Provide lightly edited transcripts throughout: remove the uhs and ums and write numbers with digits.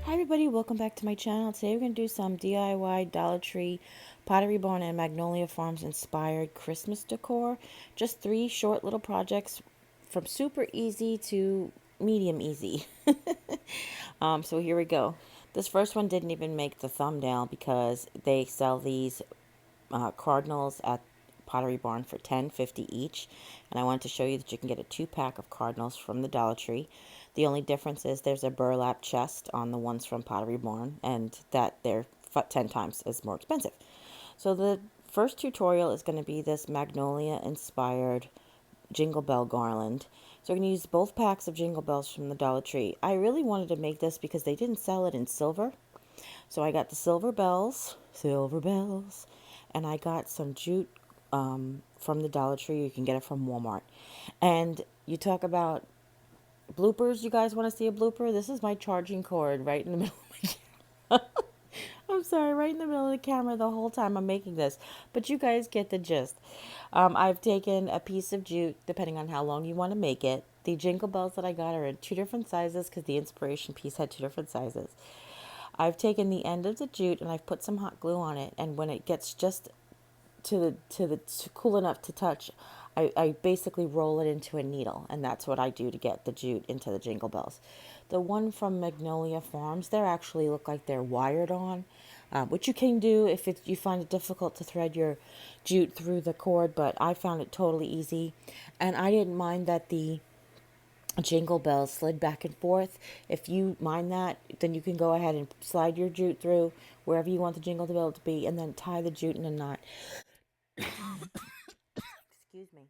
Hi everybody, welcome back to my channel. Today we're going to do some DIY Dollar Tree, Pottery Barn, and Magnolia Farms inspired Christmas decor. Just 3 short little projects from super easy to medium easy. So here we go. This first one didn't even make the thumbnail because they sell these cardinals at Pottery Barn for $10.50 each, and I wanted to show you that you can get a 2-pack of cardinals from the Dollar Tree. The only difference is there's a burlap chest on the ones from Pottery Barn, and that they're 10 times as more expensive. So the first tutorial is going to be this Magnolia inspired jingle bell garland. So we're going to use both packs of jingle bells from the Dollar Tree. I really wanted to make this because they didn't sell it in silver. So I got the silver bells, and I got some jute from the Dollar Tree. You can get it from Walmart. And you talk about bloopers. You guys want to see a blooper? This is my charging cord right in the middle of my camera. I'm sorry, right in the middle of the camera the whole time I'm making this. But you guys get the gist. I've taken a piece of jute, depending on how long you want to make it. The jingle bells that I got are in 2 different sizes because the inspiration piece had 2 different sizes. I've taken the end of the jute and I've put some hot glue on it, and when it gets just to cool enough to touch, I basically roll it into a needle, and that's what I do to get the jute into the jingle bells. The one from Magnolia Farms, they actually look like they're wired on, which you can do if you find it difficult to thread your jute through the cord, but I found it totally easy, and I didn't mind that the jingle bells slid back and forth. If you mind that, then you can go ahead and slide your jute through wherever you want the jingle bell to be, and then tie the jute in a knot. Excuse me.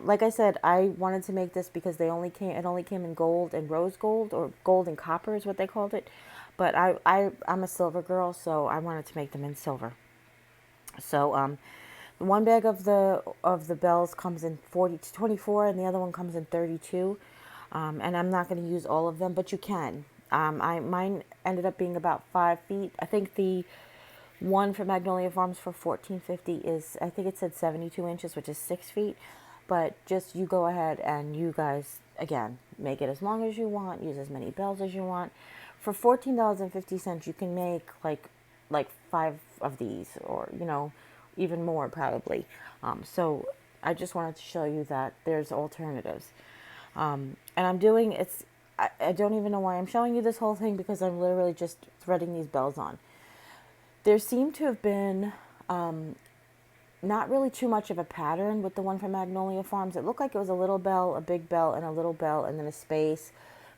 Like I said, I wanted to make this because it only came in gold and rose gold, or gold and copper is what they called it. But I'm a silver girl, so I wanted to make them in silver. So one bag of the bells comes in 40 to 24, and the other one comes in 32. And I'm not going to use all of them, but you can. Mine ended up being about 5 feet. I think the one from Magnolia Farms for $14.50 is, I think it said 72 inches, which is 6 feet. But just you go ahead and you guys, again, make it as long as you want, use as many bells as you want. For $14.50, you can make like 5 of these, or even more probably. So I just wanted to show you that there's alternatives. And I'm doing it's. I don't even know why I'm showing you this whole thing, because I'm literally just threading these bells on. There seemed to have been not really too much of a pattern with the one from Magnolia Farms. It looked like it was a little bell, a big bell, and a little bell, and then a space.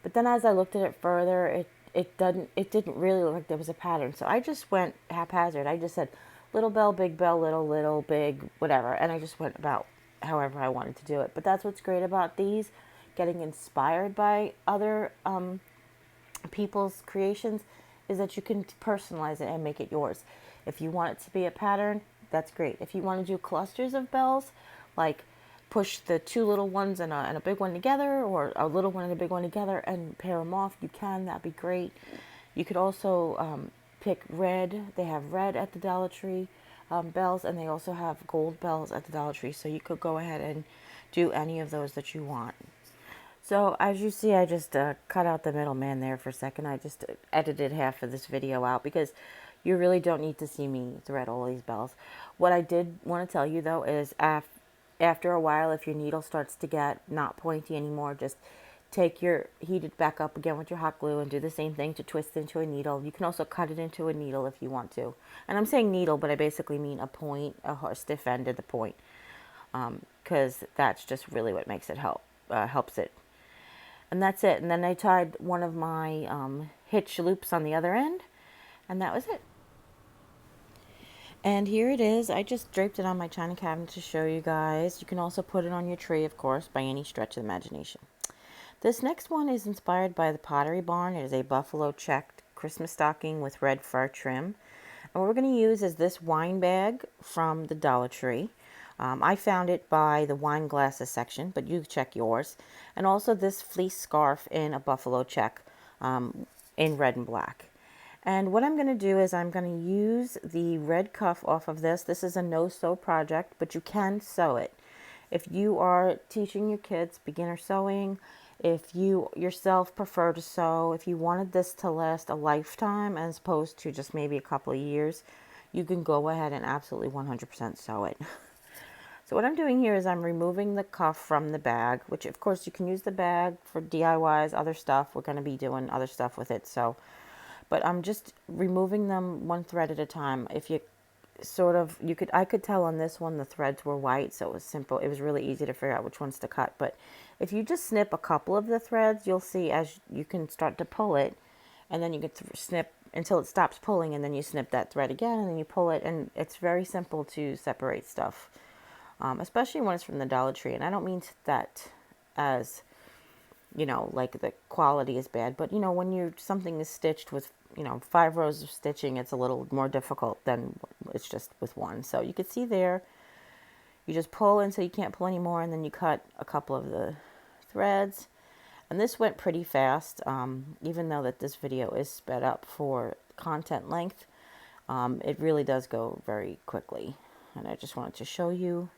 But then as I looked at it further, it didn't really look like there was a pattern. So I just went haphazard. I just said little bell, little, big, whatever. And I just went about however I wanted to do it. But that's what's great about these, getting inspired by other people's creations, is that you can personalize it and make it yours. If you want it to be a pattern, that's great. If you want to do clusters of bells, like push the 2 little ones and a big one together, or a little one and a big one together, and pair them off, you can. That'd be great. You could also pick red. They have red at the Dollar Tree bells, and they also have gold bells at the Dollar Tree. So you could go ahead and do any of those that you want. So as you see, I just cut out the middleman there for a second. I just edited half of this video out because you really don't need to see me thread all these bells. What I did want to tell you though is after a while, if your needle starts to get not pointy anymore, just heat it back up again with your hot glue and do the same thing to twist into a needle. You can also cut it into a needle if you want to. And I'm saying needle, but I basically mean a point, a stiff end at the point, because that's just really what makes it helps it. And that's it. And then I tied one of my hitch loops on the other end, and that was it. And here it is. I just draped it on my china cabinet to show you guys. You can also put it on your tree, of course, by any stretch of the imagination. This next one is inspired by the Pottery Barn. It is a buffalo checked Christmas stocking with red fur trim. And what we're going to use is this wine bag from the Dollar Tree. I found it by the wine glasses section, but you check yours. And also this fleece scarf in a buffalo check in red and black. And what I'm going to do is I'm going to use the red cuff off of this. This is a no-sew project, but you can sew it. If you are teaching your kids beginner sewing, If you yourself prefer to sew, if you wanted this to last a lifetime as opposed to just maybe a couple of years, you can go ahead and absolutely 100% sew it. So what I'm doing here is I'm removing the cuff from the bag, which of course you can use the bag for DIYs, other stuff. We're going to be doing other stuff with it. So, but I'm just removing them one thread at a time. If you sort of, I could tell on this one the threads were white, so it was simple. It was really easy to figure out which ones to cut. But if you just snip a couple of the threads, you'll see as you can start to pull it, and then you can snip until it stops pulling, and then you snip that thread again, and then you pull it, and it's very simple to separate stuff. Especially when it's from the Dollar Tree. And I don't mean that as, you know, like the quality is bad, but, you know, when something is stitched with, you know, 5 rows of stitching, it's a little more difficult than it's just with one. So you can see there, you just pull until you can't pull anymore, and then you cut a couple of the threads. And this went pretty fast, even though that this video is sped up for content length. It really does go very quickly. And I just wanted to show you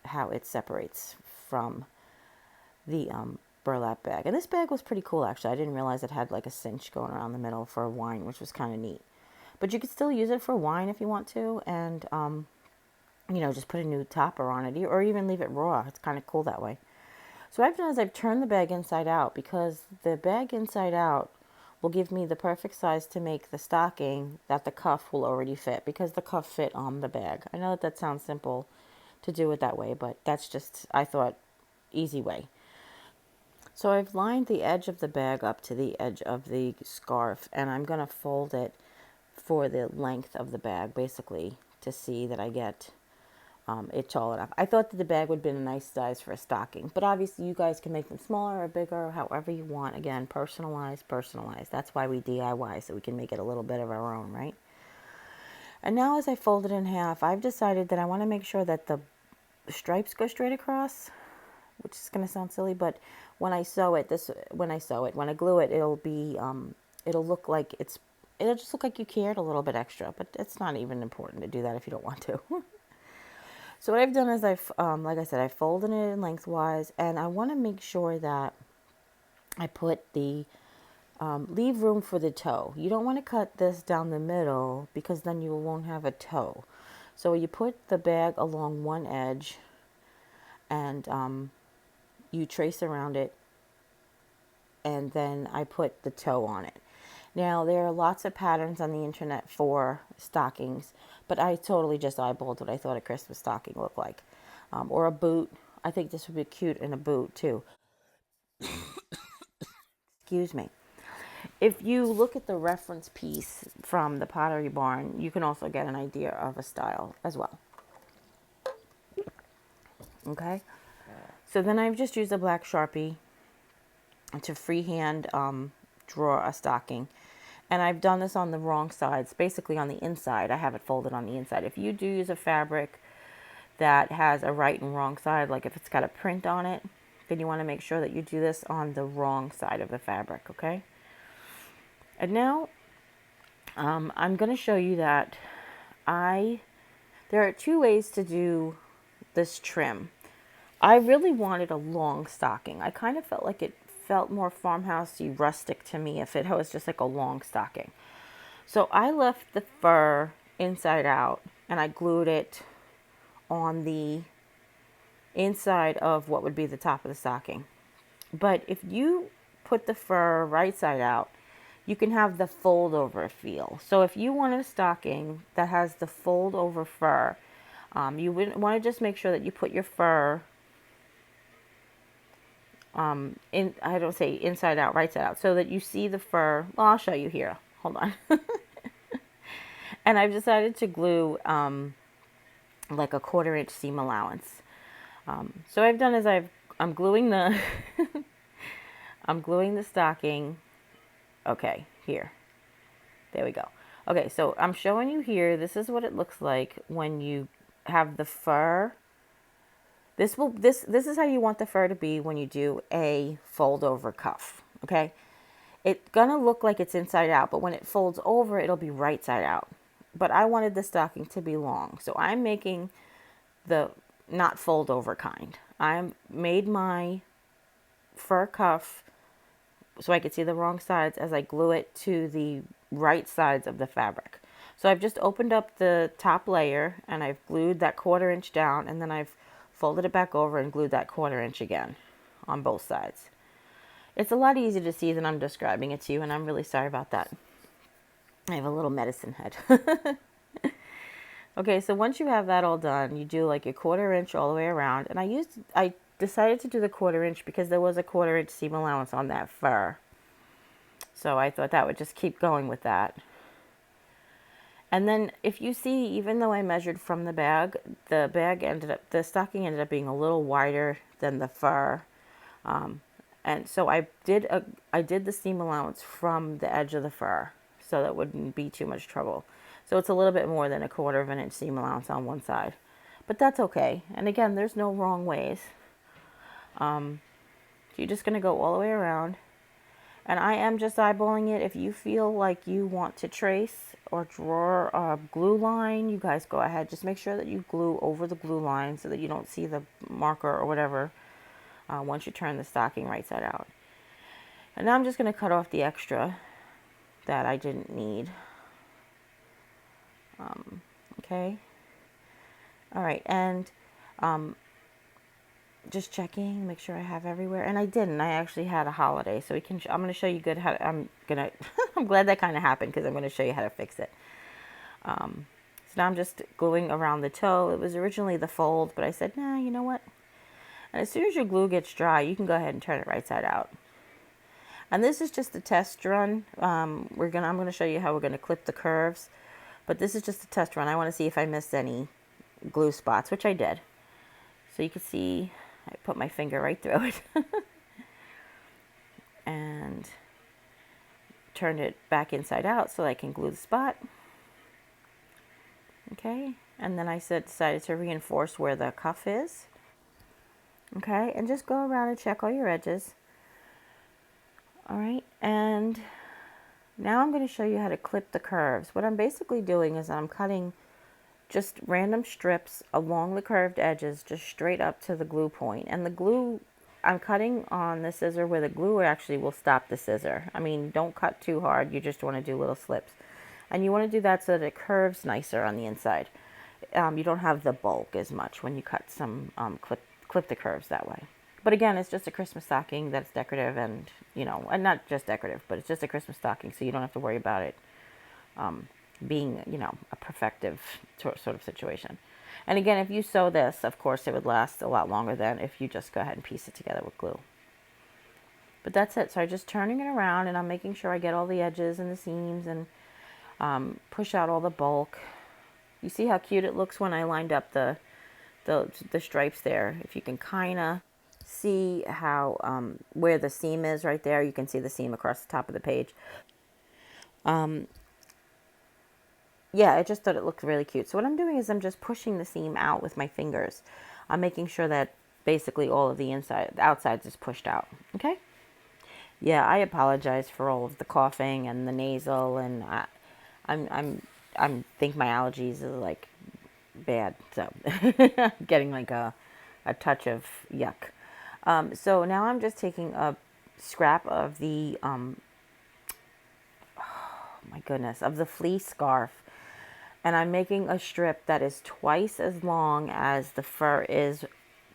how it separates from the burlap bag. And this bag was pretty cool, actually. I didn't realize it had like a cinch going around the middle for wine, which was kind of neat. But you could still use it for wine if you want to, and you know, just put a new topper on it, or even leave it raw. It's kind of cool that way. So what I've done is I've turned the bag inside out, because the bag inside out will give me the perfect size to make the stocking that the cuff will already fit, because the cuff fit on the bag. I know that sounds simple to do it that way, but that's just, I thought, easy way. So I've lined the edge of the bag up to the edge of the scarf, and I'm going to fold it for the length of the bag, basically, to see that I get it tall enough. I thought that the bag would have been a nice size for a stocking, but obviously you guys can make them smaller or bigger, however you want. Again, personalized. That's why we DIY, so we can make it a little bit of our own, right? And now as I fold it in half, I've decided that I want to make sure that the stripes go straight across, which is going to sound silly, but when I glue it, it'll look like it'll just look like you cared a little bit extra, but it's not even important to do that if you don't want to. So what I've done is like I said, I folded it in lengthwise, and I want to make sure that I put leave room for the toe. You don't want to cut this down the middle, because then you won't have a toe. So you put the bag along one edge, and you trace around it, and then I put the toe on it. Now, there are lots of patterns on the internet for stockings, but I totally just eyeballed what I thought a Christmas stocking looked like. Or a boot. I think this would be cute in a boot, too. Excuse me. If you look at the reference piece from the Pottery Barn, you can also get an idea of a style as well. Okay? So then I've just used a black Sharpie to freehand draw a stocking. And I've done this on the wrong sides, basically on the inside. I have it folded on the inside. If you do use a fabric that has a right and wrong side, like if it's got a print on it, then you want to make sure that you do this on the wrong side of the fabric, okay? And now I'm going to show you that there are 2 ways to do this trim. I really wanted a long stocking. I kind of felt like it felt more farmhousey, rustic to me if it was just like a long stocking. So I left the fur inside out, and I glued it on the inside of what would be the top of the stocking. But if you put the fur right side out, you can have the fold over feel. So if you want a stocking that has the fold over fur, you would want to just make sure that you put your fur I don't say inside out, right side out, so that you see the fur. Well, I'll show you here. Hold on. And I've decided to glue like a 1/4 inch seam allowance. So what I've done is I'm gluing the I'm gluing the stocking. Okay, here. There we go. Okay, so I'm showing you here. This is what it looks like when you have the fur. This is how you want the fur to be when you do a fold over cuff. Okay, it's gonna look like it's inside out, but when it folds over, it'll be right side out. But I wanted the stocking to be long, so I'm making the not fold over kind. I made my fur cuff so I could see the wrong sides as I glue it to the right sides of the fabric. So I've just opened up the top layer and I've glued that 1/4 inch down, and then I've folded it back over and glued that 1/4 inch again on both sides. It's a lot easier to see than I'm describing it to you, and I'm really sorry about that. I have a little medicine head. Okay, so once you have that all done, you do like your 1/4 inch all the way around. And I decided to do the 1/4 inch because there was a 1/4 inch seam allowance on that fur. So I thought that would just keep going with that. And then if you see, even though I measured from the stocking ended up being a little wider than the fur. And so I did the seam allowance from the edge of the fur, so that wouldn't be too much trouble. So it's a little bit more than a 1/4 inch seam allowance on one side, but that's okay. And again, there's no wrong ways. So you're just going to go all the way around, and I am just eyeballing it. If you feel like you want to trace or draw a glue line, you guys go ahead. Just make sure that you glue over the glue line so that you don't see the marker or whatever once you turn the stocking right side out. And now I'm just going to cut off the extra that I didn't need. Okay. All right. And just checking, make sure I have everywhere. And I didn't. I actually had a holiday, so I'm going to show you good how to, I'm glad that kind of happened, because I'm going to show you how to fix it. So now I'm just gluing around the toe. It was originally the fold, but I said, nah, you know what? And as soon as your glue gets dry, you can go ahead and turn it right side out. And this is just a test run. I'm going to show you how we're going to clip the curves, but this is just a test run. I want to see if I missed any glue spots, which I did. So you can see I put my finger right through it and turned it back inside out so I can glue the spot. Okay, and then I decided to reinforce where the cuff is. Okay, and just go around and check all your edges. All right, and now I'm going to show you how to clip the curves. What I'm basically doing is I'm cutting just random strips along the curved edges, just straight up to the glue point. And the glue, I'm cutting on the scissor where the glue actually will stop the scissor. I mean, don't cut too hard. You just want to do little slips. And you want to do that so that it curves nicer on the inside. You don't have the bulk as much when you cut some, clip the curves that way. But again, it's just a Christmas stocking that's decorative, and, and not just decorative, but it's just a Christmas stocking, so you don't have to worry about it being, a perfective sort of situation. And again, if you sew this, of course, it would last a lot longer than if you just go ahead and piece it together with glue. But that's it. So I'm just turning it around, and I'm making sure I get all the edges and the seams, and push out all the bulk. You see how cute it looks when I lined up the stripes there. If you can kind of see how where the seam is right there, you can see the seam across the top of the page. Yeah, I just thought it looked really cute. So what I'm doing is I'm just pushing the seam out with my fingers. I'm making sure that basically all of the outsides is pushed out. Okay. Yeah, I apologize for all of the coughing and the nasal, and I'm think my allergies are like bad, so getting like a touch of yuck. So now I'm just taking a scrap of the oh my goodness, of the fleece scarf, and I'm making a strip that is twice as long as the fur is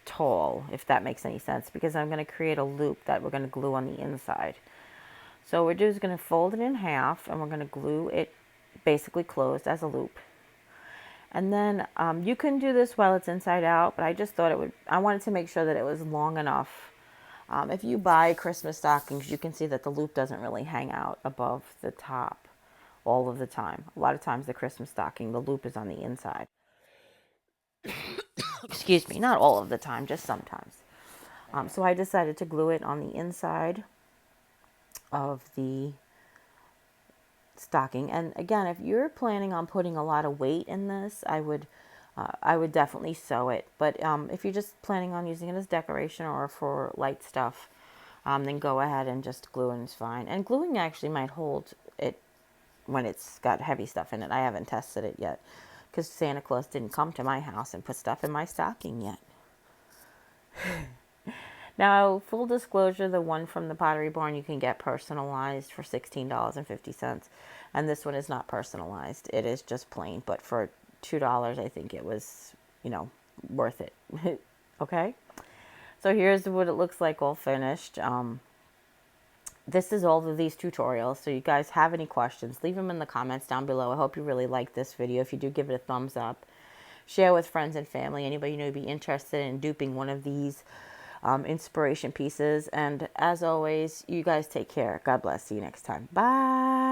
tall, if that makes any sense, because I'm going to create a loop that we're going to glue on the inside. So we're just going to fold it in half, and we're going to glue it basically closed as a loop. And then you can do this while it's inside out, but I just thought I wanted to make sure that it was long enough. If you buy Christmas stockings, you can see that the loop doesn't really hang out above the top all of the time. A lot of times the Christmas stocking, the loop is on the inside. Excuse me, not all of the time, just sometimes. So I decided to glue it on the inside of the stocking. And again, if you're planning on putting a lot of weight in this, I would definitely sew it. But if you're just planning on using it as decoration or for light stuff, then go ahead and just glue, and it's fine. And gluing actually might hold it when it's got heavy stuff in it. I haven't tested it yet, because Santa Claus didn't come to my house and put stuff in my stocking yet. Now, full disclosure, the one from the Pottery Barn you can get personalized for $16.50. And this one is not personalized. It is just plain. But for $2, I think it was, worth it. Okay? So here's what it looks like all finished. This is all of these tutorials. So you guys have any questions, leave them in the comments down below. I hope you really like this video. If you do, give it a thumbs up. Share with friends and family. Anybody you know would be interested in duping one of these inspiration pieces. And as always, you guys take care. God bless. See you next time. Bye.